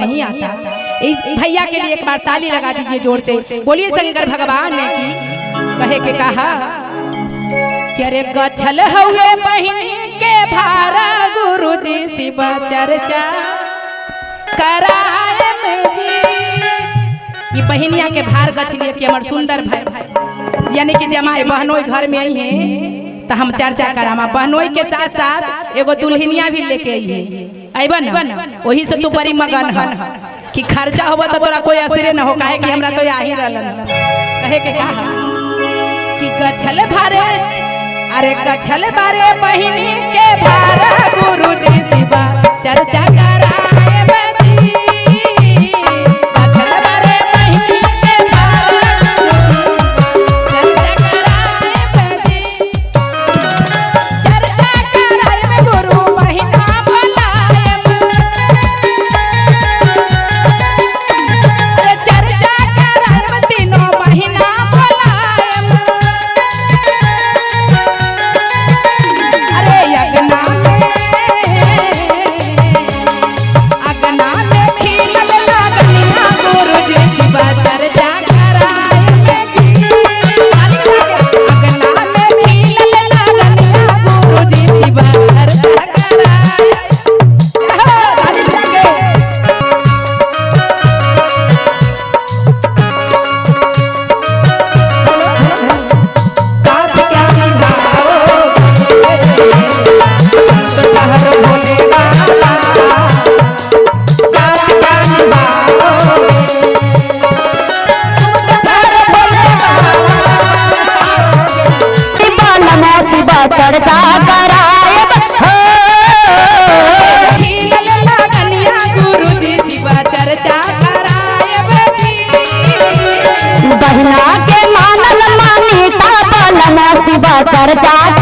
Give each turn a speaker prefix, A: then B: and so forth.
A: नहीं आता। इस भैया के लिए एक बार ताली लगा दीजिए जोर से। बोलिए शंकर भगवान ने की कहे के कहा कि अरे गछल हुए बहिनी के भारा गुरुजी शिव चर्चा कराए में जी। ये बहनिया के भार गछलिए कि हमार सुंदर भाई यानी कि जमाई बहनोई घर में आई है तो हम चर्चा करामा। बहनोई के साथ साथ एगो दुल्हनिया भी लेके आई है अबन वही से तू बड़ी मगन है कि खर्चा होगा तो तोरा कोई असरे न हो काहे कि हमरा तो आही रहलन। कहे के कहा कि गछल भारे अरे गछल बारे बहिनी के भारा गुरुजी शिव चर्चा कराए बजी। गछल बारे बहिनी के भारा चर्चा कराए बजी। चर्चा कराए में गुरु बहिना भलाए। अरे चर्चा कराए में तीनों बहिना
B: चर्चा